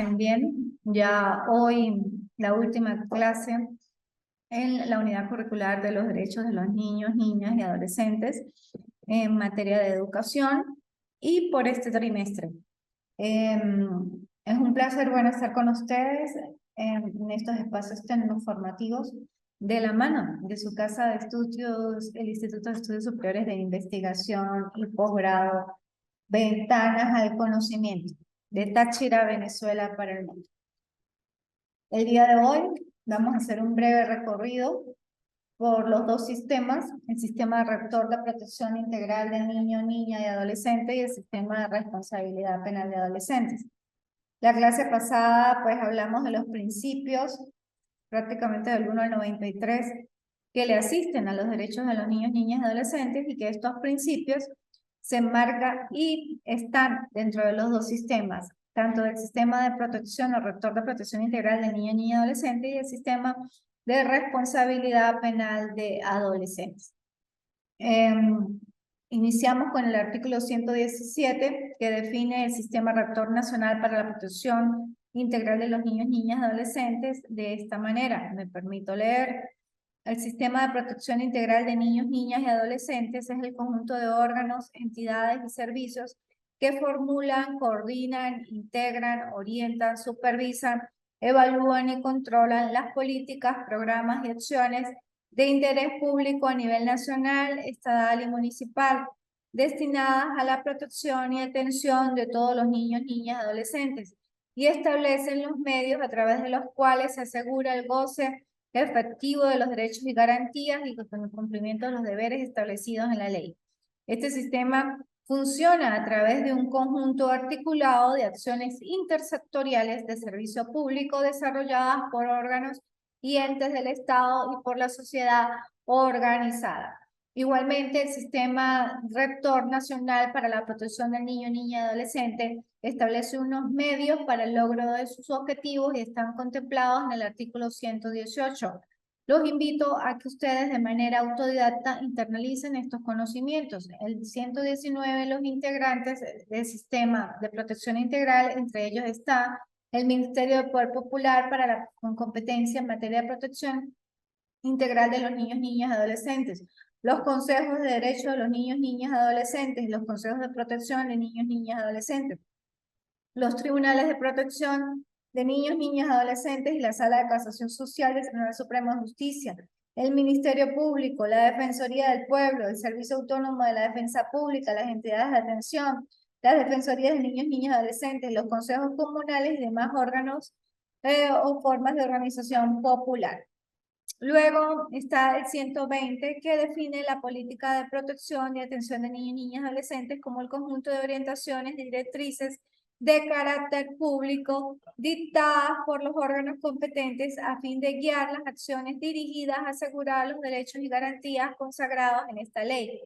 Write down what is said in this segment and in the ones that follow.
pasen bien. Ya hoy la última clase en la unidad curricular de los derechos de los niños, niñas y adolescentes en materia de educación y por este trimestre. Es un placer, estar con ustedes en estos espacios tecnoformativos de la mano de su casa de estudios, el Instituto de Estudios Superiores de Investigación y Posgrado, Ventanas al Conocimiento, de Táchira, Venezuela para el mundo. El día de hoy vamos a hacer un breve recorrido por los dos sistemas, el sistema rector de protección integral de niño, niña y adolescente y el sistema de responsabilidad penal de adolescentes. La clase pasada, pues, hablamos de los principios, prácticamente del 1 al 93, que le asisten a los derechos de los niños, niñas y adolescentes, y que estos principios se enmarcan y están dentro de los dos sistemas, tanto del sistema de protección o rector de protección integral de niño, niña y adolescente y el sistema de responsabilidad penal de adolescentes. Iniciamos con el artículo 117, que define el Sistema Rector Nacional para la Protección Integral de los Niños, Niñas y Adolescentes de esta manera. Me permito leer. El Sistema de Protección Integral de Niños, Niñas y Adolescentes es el conjunto de órganos, entidades y servicios que formulan, coordinan, integran, orientan, supervisan, evalúan y controlan las políticas, programas y acciones de interés público a nivel nacional, estatal y municipal, destinadas a la protección y atención de todos los niños, niñas y adolescentes, y establecen los medios a través de los cuales se asegura el goce efectivo de los derechos y garantías y con el cumplimiento de los deberes establecidos en la ley. Este sistema funciona a través de un conjunto articulado de acciones intersectoriales de servicio público desarrolladas por órganos y entes del Estado y por la sociedad organizada. Igualmente, el Sistema Rector Nacional para la Protección del Niño, Niña y Adolescente establece unos medios para el logro de sus objetivos y están contemplados en el artículo 118. Los invito a que ustedes de manera autodidacta internalicen estos conocimientos. El 119, los integrantes del Sistema de Protección Integral, entre ellos está el Ministerio del Poder Popular con competencia en materia de protección integral de los niños, niñas y adolescentes, los consejos de derechos de los niños, niñas y adolescentes, los consejos de protección de niños, niñas y adolescentes, los tribunales de protección de niños, niñas y adolescentes y la Sala de Casación Social del Tribunal Supremo de Justicia, el Ministerio Público, la Defensoría del Pueblo, el Servicio Autónomo de la Defensa Pública, las entidades de atención, las defensorías de niños, niñas y adolescentes, los consejos comunales y demás órganos o formas de organización popular. Luego está el 120, que define la política de protección y atención de niños, niñas y adolescentes como el conjunto de orientaciones y directrices de carácter público dictadas por los órganos competentes a fin de guiar las acciones dirigidas a asegurar los derechos y garantías consagrados en esta ley.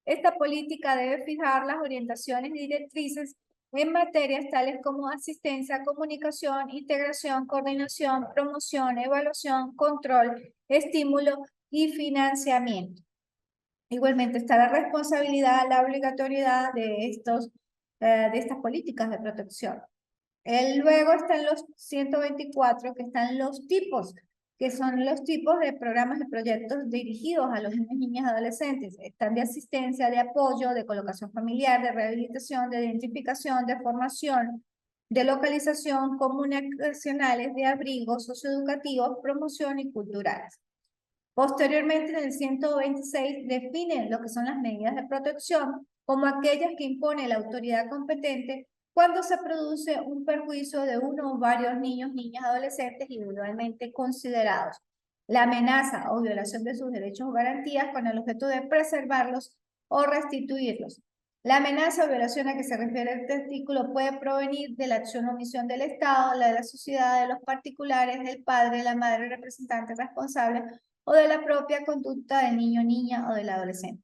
Esta política debe fijar las orientaciones y directrices en materias tales como asistencia, comunicación, integración, coordinación, promoción, evaluación, control, estímulo y financiamiento. Igualmente está la responsabilidad, la obligatoriedad de estas políticas de protección. Luego están los 124, que están los tipos, que son los tipos de programas y proyectos dirigidos a los niños, niñas y adolescentes. Están de asistencia, de apoyo, de colocación familiar, de rehabilitación, de identificación, de formación, de localización, comunicacionales, de abrigos socioeducativos, promoción y culturales. Posteriormente, en el 126, definen lo que son las medidas de protección como aquellas que impone la autoridad competente cuando se produce un perjuicio de uno o varios niños, niñas, adolescentes individualmente considerados. La amenaza o violación de sus derechos o garantías con el objeto de preservarlos o restituirlos. La amenaza o violación a que se refiere este artículo puede provenir de la acción o omisión del Estado, la de la sociedad, de los particulares, del padre, la madre, representante responsable o de la propia conducta del niño, niña o del adolescente.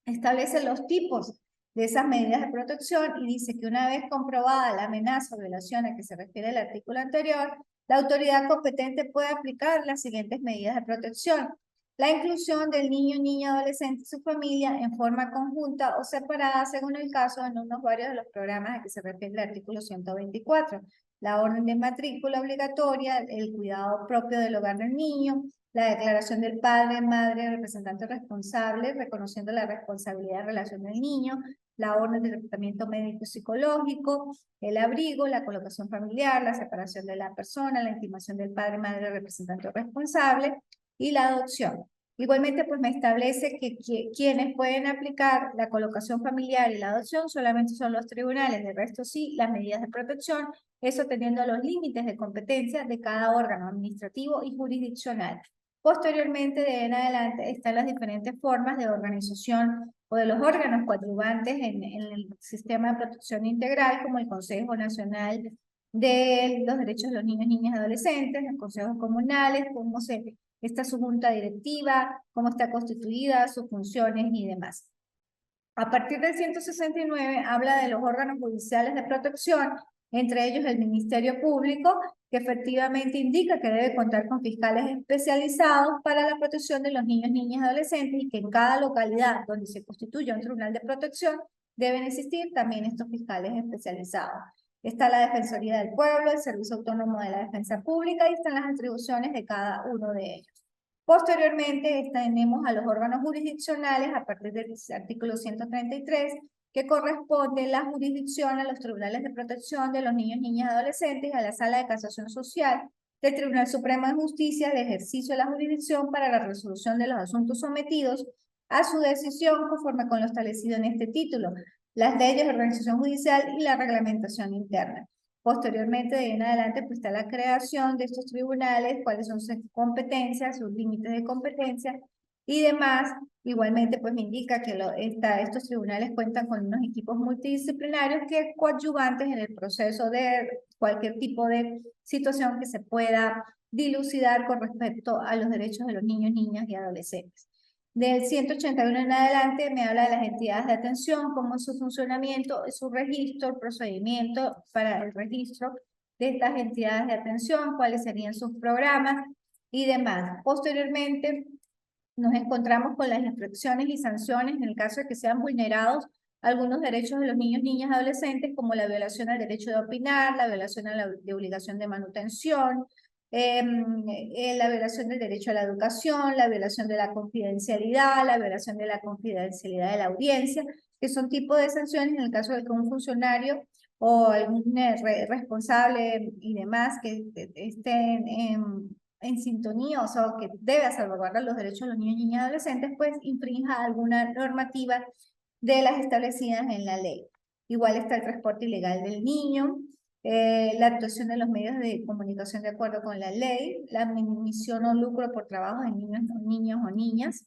Establece los tipos de esas medidas de protección y dice que una vez comprobada la amenaza o violación a que se refiere el artículo anterior, la autoridad competente puede aplicar las siguientes medidas de protección. La inclusión del niño, niña, adolescente y su familia en forma conjunta o separada según el caso en unos varios de los programas a que se refiere el artículo 124. la orden de matrícula obligatoria, el cuidado propio del hogar del niño, la declaración del padre, madre, representante responsable, reconociendo la responsabilidad en relación del niño, la orden de tratamiento médico y psicológico, el abrigo, la colocación familiar, la separación de la persona, la intimación del padre, madre, representante responsable y la adopción. Igualmente, pues me establece que quienes pueden aplicar la colocación familiar y la adopción solamente son los tribunales, de resto sí, las medidas de protección, eso teniendo a los límites de competencia de cada órgano administrativo y jurisdiccional. Posteriormente, de en adelante, están las diferentes formas de organización o de los órganos coadyuvantes en el sistema de protección integral, como el Consejo Nacional de los Derechos de los Niños, Niñas y Adolescentes, los consejos comunales, cómo está su junta directiva, cómo está constituida, sus funciones y demás. A partir del 169 habla de los órganos judiciales de protección, entre ellos el Ministerio Público, que efectivamente indica que debe contar con fiscales especializados para la protección de los niños, niñas y adolescentes y que en cada localidad donde se constituya un tribunal de protección deben existir también estos fiscales especializados. Está la Defensoría del Pueblo, el Servicio Autónomo de la Defensa Pública y están las atribuciones de cada uno de ellos. Posteriormente tenemos a los órganos jurisdiccionales a partir del artículo 133, que corresponde la jurisdicción a los tribunales de protección de los niños, niñas y adolescentes, a la Sala de Casación Social del Tribunal Supremo de Justicia de ejercicio de la jurisdicción para la resolución de los asuntos sometidos a su decisión conforme con lo establecido en este título, las leyes de organización judicial y la reglamentación interna. Posteriormente, de ahí en adelante, pues está la creación de estos tribunales, cuáles son sus competencias, sus límites de competencia y demás. Igualmente, pues me indica que estos tribunales cuentan con unos equipos multidisciplinarios que coadyuvantes en el proceso de cualquier tipo de situación que se pueda dilucidar con respecto a los derechos de los niños, niñas y adolescentes. Del 181 en adelante me habla de las entidades de atención, cómo es su funcionamiento, su registro, el procedimiento para el registro de estas entidades de atención, cuáles serían sus programas y demás. Posteriormente nos encontramos con las infracciones y sanciones en el caso de que sean vulnerados algunos derechos de los niños, niñas y adolescentes, como la violación al derecho de opinar, la violación a de obligación de manutención, la violación del derecho a la educación, la violación de la confidencialidad, la violación de la confidencialidad de la audiencia, que son tipos de sanciones en el caso de que un funcionario o algún responsable y demás que estén en sintonía, o sea, que debe salvaguardar los derechos de los niños, niñas y adolescentes, pues infrinja alguna normativa de las establecidas en la ley. Igual está el transporte ilegal del niño, la actuación de los medios de comunicación de acuerdo con la ley, la misión o lucro por trabajo de niños o niñas,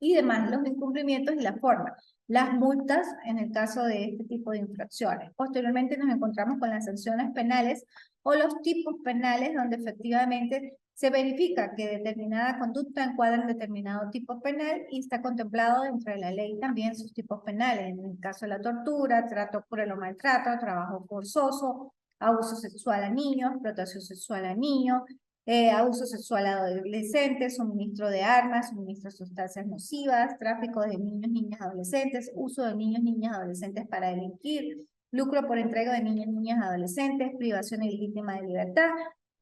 y demás, los incumplimientos y la forma. Las multas en el caso de este tipo de infracciones. Posteriormente nos encontramos con las sanciones penales o los tipos penales donde efectivamente se verifica que determinada conducta encuadra en determinado tipo penal y está contemplado dentro de la ley también sus tipos penales. En el caso de la tortura, trato cruel o maltrato, trabajo forzoso, abuso sexual a niños, explotación sexual a niños, abuso sexual a adolescentes, suministro de armas, suministro de sustancias nocivas, tráfico de niños, niñas, adolescentes, uso de niños, niñas, adolescentes para delinquir, lucro por entrega de niños, niñas, adolescentes, privación ilegítima de libertad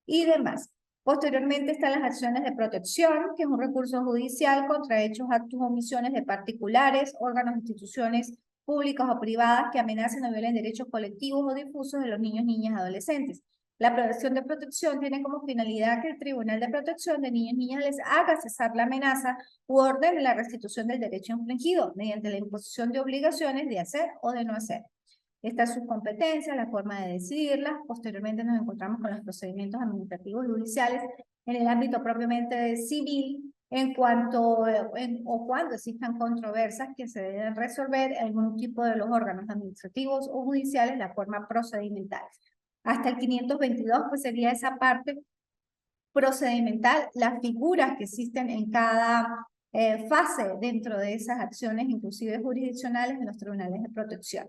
y demás. Posteriormente están las acciones de protección, que es un recurso judicial contra hechos, actos o omisiones de particulares, órganos, instituciones públicas o privadas que amenacen o violen derechos colectivos o difusos de los niños, niñas y adolescentes. La aprobación de protección tiene como finalidad que el Tribunal de Protección de Niños y Niñas les haga cesar la amenaza u ordene la restitución del derecho infringido mediante la imposición de obligaciones de hacer o de no hacer. Estas sus competencias, la forma de decidirlas. Posteriormente nos encontramos con los procedimientos administrativos y judiciales en el ámbito propiamente civil en cuanto o cuando existan controversias que se deben resolver en algún tipo de los órganos administrativos o judiciales, la forma procedimental. Hasta el 522, pues sería esa parte procedimental, las figuras que existen en cada fase dentro de esas acciones, inclusive jurisdiccionales, en los tribunales de protección.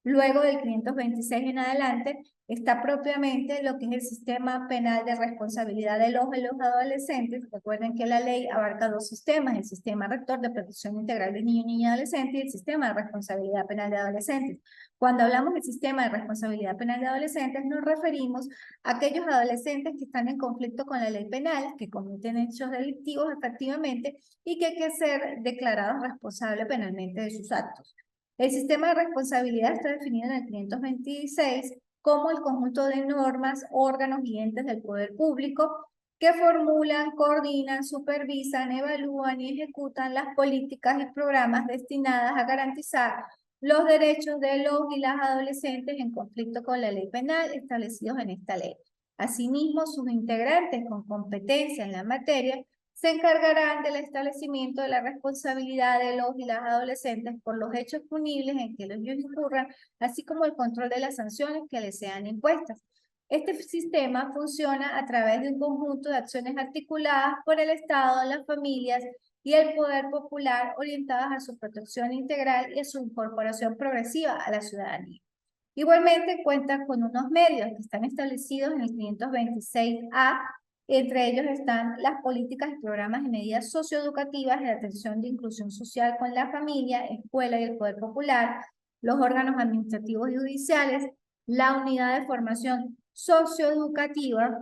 Luego del 526 en adelante, está propiamente lo que es el sistema penal de responsabilidad de los y los adolescentes. Recuerden que la ley abarca dos sistemas, el sistema rector de protección integral de niños, niñas y adolescentes y el sistema de responsabilidad penal de adolescentes. Cuando hablamos del sistema de responsabilidad penal de adolescentes, nos referimos a aquellos adolescentes que están en conflicto con la ley penal, que cometen hechos delictivos efectivamente y que hay que ser declarados responsables penalmente de sus actos. El sistema de responsabilidad está definido en el 526 como el conjunto de normas, órganos y entes del poder público que formulan, coordinan, supervisan, evalúan y ejecutan las políticas y programas destinadas a garantizar los derechos de los y las adolescentes en conflicto con la ley penal establecidos en esta ley. Asimismo, sus integrantes con competencia en la materia se encargarán del establecimiento de la responsabilidad de los y las adolescentes por los hechos punibles en que ellos incurran, así como el control de las sanciones que les sean impuestas. Este sistema funciona a través de un conjunto de acciones articuladas por el Estado, las familias y el poder popular orientadas a su protección integral y a su incorporación progresiva a la ciudadanía. Igualmente cuenta con unos medios que están establecidos en el 526A. Entre ellos están las políticas y programas y medidas socioeducativas de atención de inclusión social con la familia, escuela y el poder popular, los órganos administrativos y judiciales, la unidad de formación socioeducativa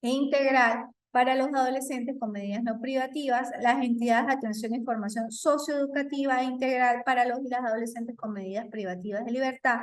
e integral para los adolescentes con medidas no privativas, las entidades de atención e información socioeducativa e integral para los y las adolescentes con medidas privativas de libertad,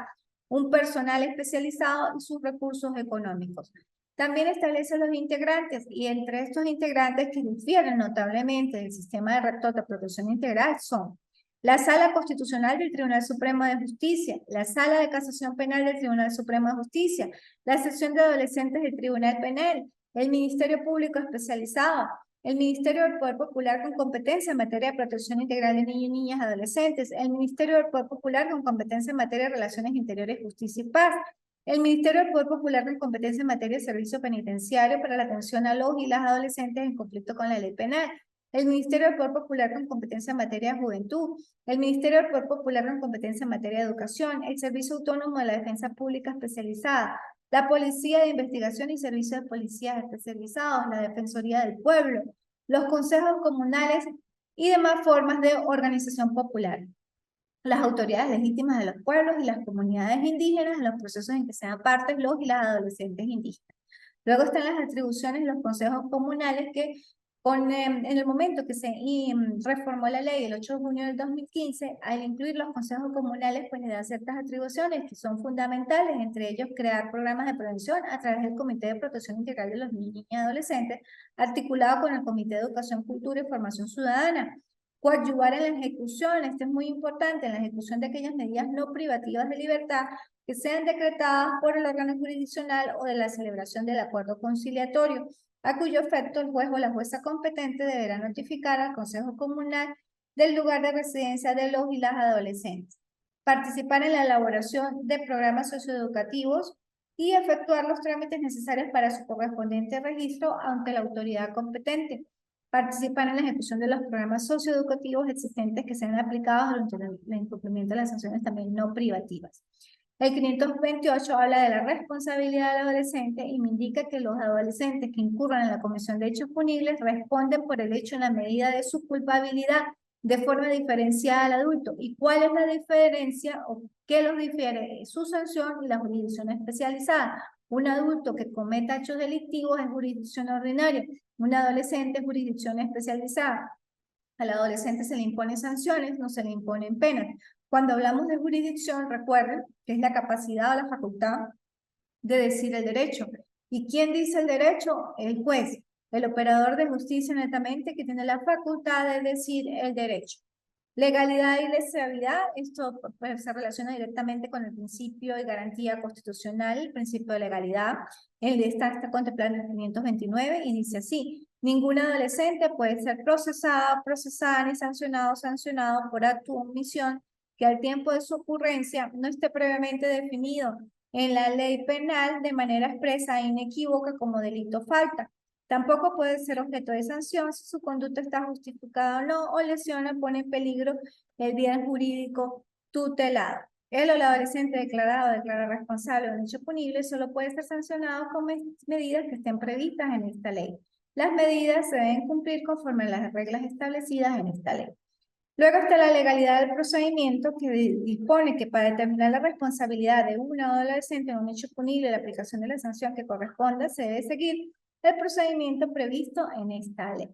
un personal especializado y sus recursos económicos. También establece los integrantes y entre estos integrantes que difieren notablemente del sistema de rector de protección integral son la Sala Constitucional del Tribunal Supremo de Justicia, la Sala de Casación Penal del Tribunal Supremo de Justicia, la Sección de Adolescentes del Tribunal Penal, el Ministerio Público Especializado, el Ministerio del Poder Popular con competencia en materia de protección integral de niños, niñas y adolescentes, el Ministerio del Poder Popular con competencia en materia de relaciones interiores, justicia y paz, el Ministerio del Poder Popular con competencia en materia de servicio penitenciario para la atención a los y las adolescentes en conflicto con la ley penal, el Ministerio del Poder Popular con competencia en materia de juventud, el Ministerio del Poder Popular con competencia en materia de educación, el Servicio Autónomo de la Defensa Pública Especializada, la Policía de Investigación y Servicios de Policías Especializados, la Defensoría del Pueblo, los consejos comunales y demás formas de organización popular, las autoridades legítimas de los pueblos y las comunidades indígenas en los procesos en que sean partes los y las adolescentes indígenas. Luego están las atribuciones de los consejos comunales que en el momento que se reformó la ley el 8 de junio del 2015, al incluir los consejos comunales, pues le da ciertas atribuciones que son fundamentales, entre ellos crear programas de prevención a través del Comité de Protección Integral de los Niños y Adolescentes, articulado con el Comité de Educación, Cultura y Formación Ciudadana. Coadyuvar en la ejecución, esto es muy importante, en la ejecución de aquellas medidas no privativas de libertad que sean decretadas por el órgano jurisdiccional o de la celebración del acuerdo conciliatorio, a cuyo efecto el juez o la jueza competente deberá notificar al Consejo Comunal del lugar de residencia de los y las adolescentes. Participar en la elaboración de programas socioeducativos y efectuar los trámites necesarios para su correspondiente registro ante la autoridad competente. Participar en la ejecución de los programas socioeducativos existentes que sean aplicados durante el incumplimiento de las sanciones también no privativas. El 528 habla de la responsabilidad del adolescente y me indica que los adolescentes que incurran en la comisión de hechos punibles responden por el hecho en la medida de su culpabilidad de forma diferenciada al adulto. ¿Y cuál es la diferencia o qué los difiere? Su sanción y la jurisdicción especializada. Un adulto que cometa hechos delictivos es jurisdicción ordinaria, un adolescente es jurisdicción especializada. Al adolescente se le imponen sanciones, no se le imponen penas. Cuando hablamos de jurisdicción, recuerden que es la capacidad o la facultad de decir el derecho. ¿Y quién dice el derecho? El juez, el operador de justicia netamente que tiene la facultad de decir el derecho. Legalidad y legalidad, esto pues, se relaciona directamente con el principio de garantía constitucional, el principio de legalidad. Está contemplado en el 529 y dice así: ningún adolescente puede ser procesada ni sancionado por acto o omisión que al tiempo de su ocurrencia no esté previamente definido en la ley penal de manera expresa e inequívoca como delito falta. Tampoco puede ser objeto de sanción si su conducta está justificada o no, o lesiona, pone en peligro el bien jurídico tutelado. Él o la adolescente declarado o declarada responsable de un hecho punible solo puede ser sancionado con medidas que estén previstas en esta ley. Las medidas se deben cumplir conforme a las reglas establecidas en esta ley. Luego está la legalidad del procedimiento que dispone que para determinar la responsabilidad de un adolescente en un hecho punible, la aplicación de la sanción que corresponda, se debe seguir el procedimiento previsto en esta ley.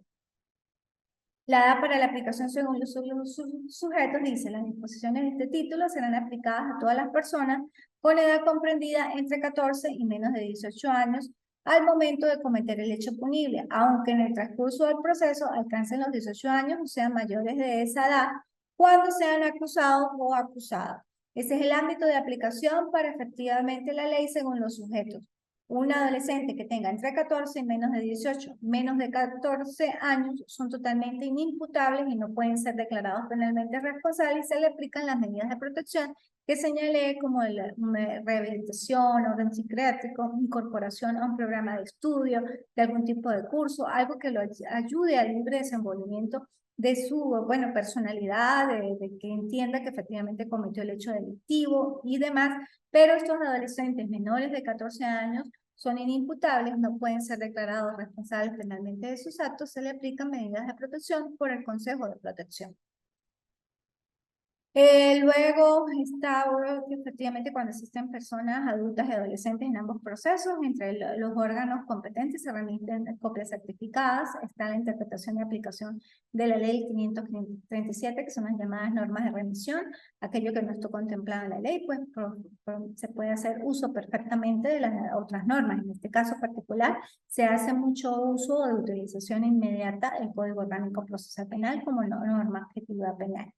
La edad para la aplicación según los sujetos dice, las disposiciones de este título serán aplicadas a todas las personas con edad comprendida entre 14 y menos de 18 años al momento de cometer el hecho punible, aunque en el transcurso del proceso alcancen los 18 años o sean mayores de esa edad cuando sean acusados o acusadas. Ese es el ámbito de aplicación para efectivamente la ley según los sujetos. Un adolescente que tenga entre 14 y menos de 18, menos de 14 años, son totalmente inimputables y no pueden ser declarados penalmente responsables y se le aplican las medidas de protección que señalé como la rehabilitación, orden psiquiátrico, incorporación a un programa de estudio, de algún tipo de curso, algo que lo ayude al libre desenvolvimiento de su, personalidad, de que entienda que efectivamente cometió el hecho delictivo y demás, pero estos adolescentes menores de 14 años son inimputables, no pueden ser declarados responsables penalmente de sus actos, se le aplican medidas de protección por el Consejo de Protección. Luego está que efectivamente cuando existen personas adultas y adolescentes en ambos procesos, entre los órganos competentes se remiten copias certificadas, está la interpretación y aplicación de la ley 537, que son las llamadas normas de remisión, aquello que no está contemplado en la ley, pues se puede hacer uso perfectamente de las otras normas. En este caso particular, se hace mucho uso de utilización inmediata del Código Orgánico Procesal Penal como norma objetiva penal.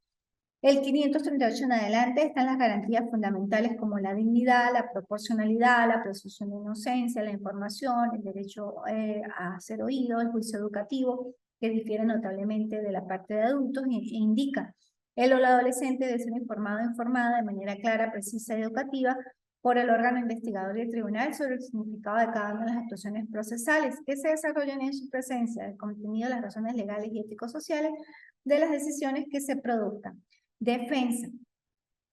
El 538 en adelante están las garantías fundamentales como la dignidad, la proporcionalidad, la presunción de inocencia, la información, el derecho a ser oído, el juicio educativo, que difiere notablemente de la parte de adultos e indica el o la adolescente debe ser informado o informada de manera clara, precisa y educativa por el órgano investigador y el tribunal sobre el significado de cada una de las actuaciones procesales que se desarrollan en su presencia, el contenido, las razones legales y ético-sociales de las decisiones que se produzcan. Defensa.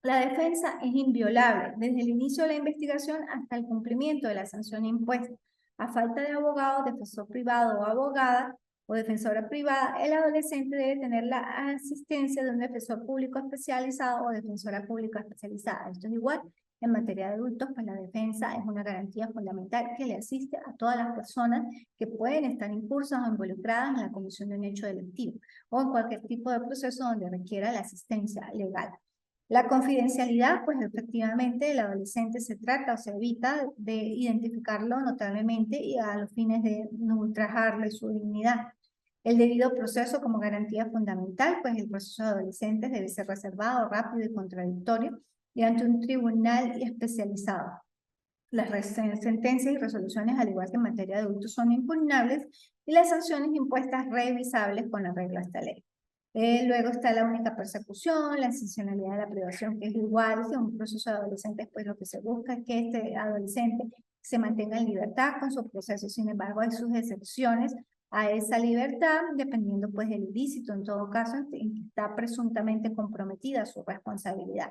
La defensa es inviolable desde el inicio de la investigación hasta el cumplimiento de la sanción impuesta. A falta de abogado, defensor privado o abogada o defensora privada, el adolescente debe tener la asistencia de un defensor público especializado o defensora pública especializada. Esto es igual en materia de adultos, pues la defensa es una garantía fundamental que le asiste a todas las personas que pueden estar incursas o involucradas en la comisión de un hecho delictivo o en cualquier tipo de proceso donde requiera la asistencia legal. La confidencialidad, pues efectivamente el adolescente se trata o se evita de identificarlo notablemente y a los fines de no ultrajarle su dignidad. El debido proceso como garantía fundamental, pues el proceso de adolescentes debe ser reservado, rápido y contradictorio y ante un tribunal especializado. Las sentencias y resoluciones, al igual que en materia de adultos, son impugnables y las sanciones impuestas revisables con arreglo a esta ley. Luego está la única persecución, la excepcionalidad de la privación, que es igual que un proceso de adolescentes, pues lo que se busca es que este adolescente se mantenga en libertad con su proceso. Sin embargo, hay sus excepciones a esa libertad, dependiendo pues del ilícito, en todo caso, en que está presuntamente comprometida su responsabilidad.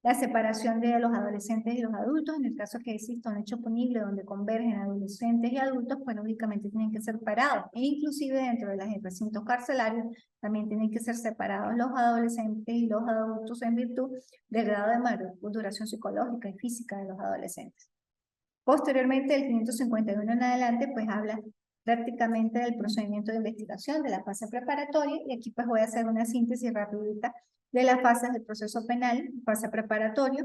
La separación de los adolescentes y los adultos, en el caso que exista un hecho punible donde convergen adolescentes y adultos, pues lógicamente tienen que ser separados. E inclusive dentro de los recintos carcelarios también tienen que ser separados los adolescentes y los adultos en virtud del grado de mayor duración psicológica y física de los adolescentes. Posteriormente, el 551 en adelante, pues habla prácticamente del procedimiento de investigación, de la fase preparatoria, y aquí pues voy a hacer una síntesis rapidita de las fases del proceso penal, fase preparatoria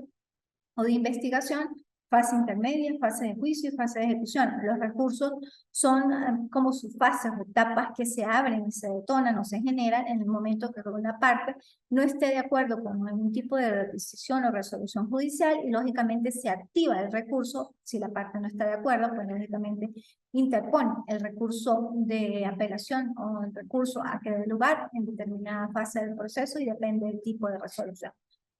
o de investigación, fase intermedia, fase de juicio y fase de ejecución. Los recursos son como sus fases o etapas que se abren y se detonan o se generan en el momento que una parte no esté de acuerdo con algún tipo de decisión o resolución judicial y lógicamente se activa el recurso. Si la parte no está de acuerdo, pues lógicamente interpone el recurso de apelación o el recurso a que dé lugar en determinada fase del proceso y depende del tipo de resolución.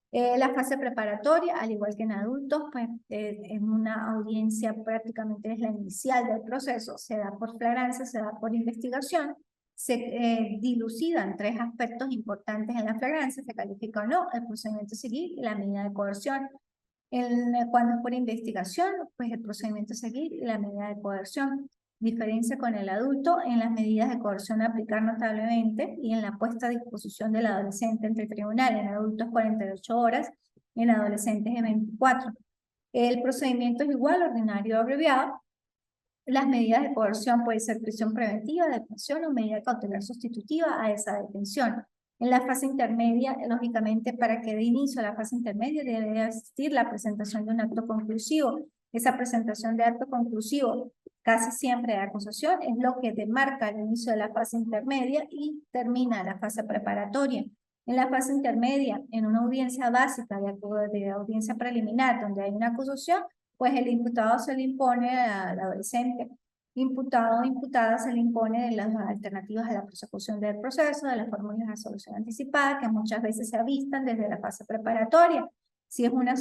La fase preparatoria, al igual que en adultos, pues en una audiencia prácticamente es la inicial del proceso, se da por flagrancia, se da por investigación, se dilucidan tres aspectos importantes en la flagrancia, se califica o no el procedimiento a seguir y la medida de coerción. Cuando es por investigación, pues el procedimiento a seguir y la medida de coerción. Diferencia con el adulto en las medidas de coerción a aplicar notablemente y en la puesta a disposición del adolescente ante el tribunal. En adultos 48 horas, en adolescentes de 24. El procedimiento es igual, ordinario o abreviado. Las medidas de coerción pueden ser prisión preventiva, detención o medida cautelar sustitutiva a esa detención. En la fase intermedia, lógicamente, para que dé inicio a la fase intermedia debe existir la presentación de un acto conclusivo. Esa presentación de acto conclusivo, casi siempre de acusación, es lo que demarca el inicio de la fase intermedia y termina la fase preparatoria. En la fase intermedia, en una audiencia básica de audiencia preliminar donde hay una acusación, pues el imputado se le impone al adolescente imputado o imputada, se le impone de las alternativas a la persecución del proceso, de las fórmulas de resolución anticipada, que muchas veces se avistan desde la fase preparatoria. Si es una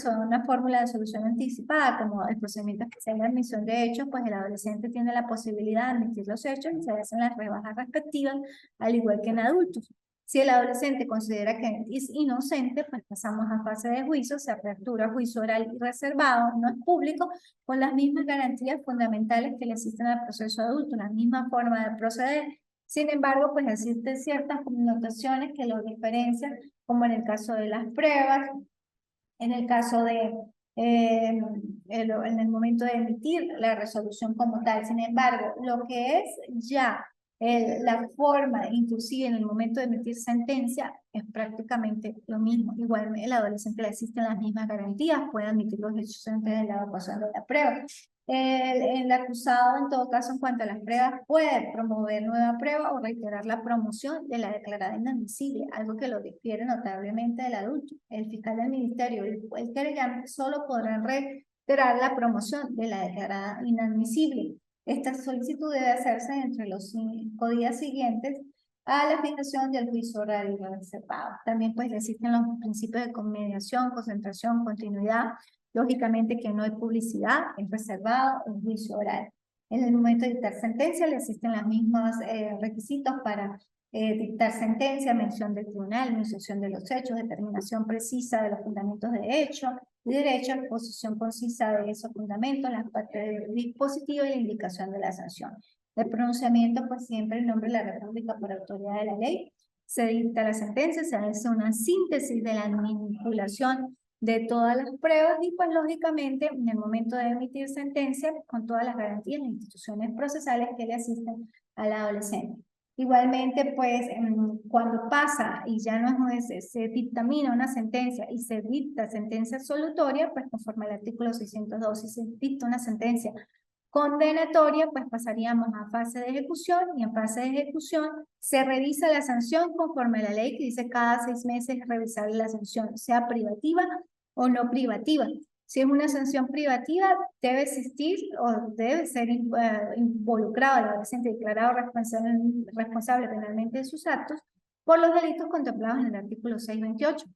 fórmula de solución anticipada, como el procedimiento especial de admisión de hechos, pues el adolescente tiene la posibilidad de admitir los hechos y se hacen las rebajas respectivas, al igual que en adultos. Si el adolescente considera que es inocente, pues pasamos a fase de juicio, se apertura juicio oral y reservado, no es público, con las mismas garantías fundamentales que le asisten al proceso adulto, la misma forma de proceder. Sin embargo, pues existen ciertas connotaciones que lo diferencian, como en el caso de las pruebas, en el caso de, en el momento de emitir la resolución como tal. Sin embargo, lo que es ya la forma, inclusive en el momento de emitir sentencia, es prácticamente lo mismo. Igual el adolescente le existen las mismas garantías, puede admitir los hechos antes de la evacuación de la prueba. El acusado, en todo caso, en cuanto a las pruebas, puede promover nueva prueba o reiterar la promoción de la declarada inadmisible, algo que lo difiere notablemente del adulto. El fiscal del ministerio y el querellante solo podrán reiterar la promoción de la declarada inadmisible. Esta solicitud debe hacerse entre los 5 días siguientes a la fijación del juicio oral y reservado. También pues existen los principios de conmediación, concentración, continuidad. Lógicamente que no hay publicidad, es reservado el juicio oral. En el momento de dictar sentencia le existen los mismos requisitos para dictar sentencia, mención del tribunal, enunciación de los hechos, determinación precisa de los fundamentos de hecho y derecho, exposición concisa de esos fundamentos, las partes del dispositivo y la indicación de la sanción. El pronunciamiento, pues siempre en nombre de la República por autoridad de la ley. Se dicta la sentencia, se hace una síntesis de la manipulación de todas las pruebas y pues lógicamente en el momento de emitir sentencia con todas las garantías de instituciones procesales que le asisten al adolescente. Igualmente pues cuando pasa y ya no se dictamina una sentencia y se dicta sentencia absolutoria, pues conforme al artículo 602, si se dicta una sentencia condenatoria, pues pasaríamos a fase de ejecución y en fase de ejecución se revisa la sanción conforme a la ley que dice cada 6 meses revisar la sanción, sea privativa o no privativa. Si es una sanción privativa, debe existir o debe ser involucrado el adolescente declarado responsable penalmente de sus actos por los delitos contemplados en el artículo 628,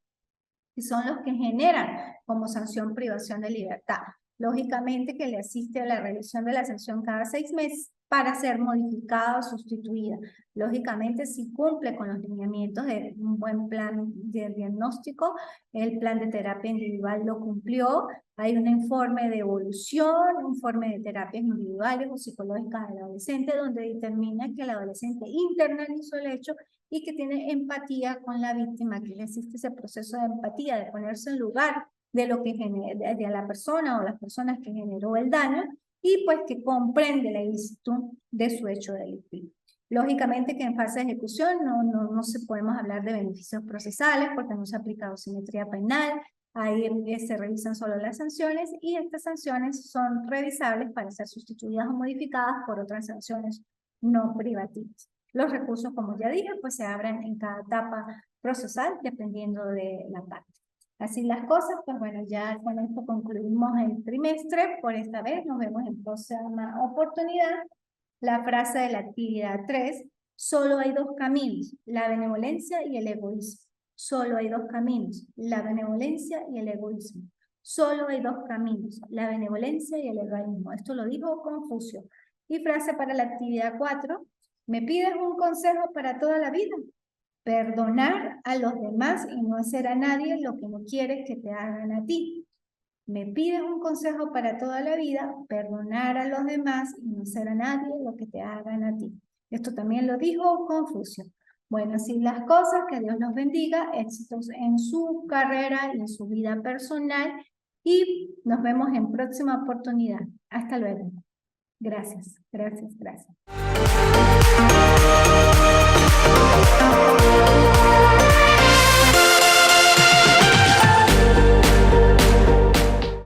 que son los que generan como sanción privación de libertad. Lógicamente que le asiste a la revisión de la sanción cada 6 meses para ser modificada o sustituida. Lógicamente, si cumple con los lineamientos de un buen plan de diagnóstico, el plan de terapia individual lo cumplió, hay un informe de evolución, un informe de terapias individuales o psicológicas del adolescente, donde determina que el adolescente internalizó el hecho y que tiene empatía con la víctima, que existe ese proceso de empatía, de ponerse en lugar de lo que genera, de la persona o las personas que generó el daño, y pues que comprende la ilicitud de su hecho delictivo. Lógicamente que en fase de ejecución no se podemos hablar de beneficios procesales porque no se aplica dosimetría penal, ahí se revisan solo las sanciones y estas sanciones son revisables para ser sustituidas o modificadas por otras sanciones no privativas. Los recursos, como ya dije, pues se abren en cada etapa procesal dependiendo de la parte. Así las cosas, pues bueno, ya con esto concluimos el trimestre por esta vez. Nos vemos en próxima oportunidad. La frase de la actividad 3, solo hay 2 caminos, la benevolencia y el egoísmo. Solo hay 2 caminos, la benevolencia y el egoísmo. Solo hay 2 caminos, la benevolencia y el egoísmo. Esto lo dijo Confucio. Y frase para la actividad 4, Me pides un consejo para toda la vida. Perdonar a los demás y no hacer a nadie lo que no quieres que te hagan a ti. Me pides un consejo para toda la vida, perdonar a los demás y no hacer a nadie lo que te hagan a ti. Esto también lo dijo Confucio. Bueno, así las cosas, que Dios los bendiga, éxitos en su carrera y en su vida personal, y nos vemos en próxima oportunidad. Hasta luego. Gracias, gracias, gracias.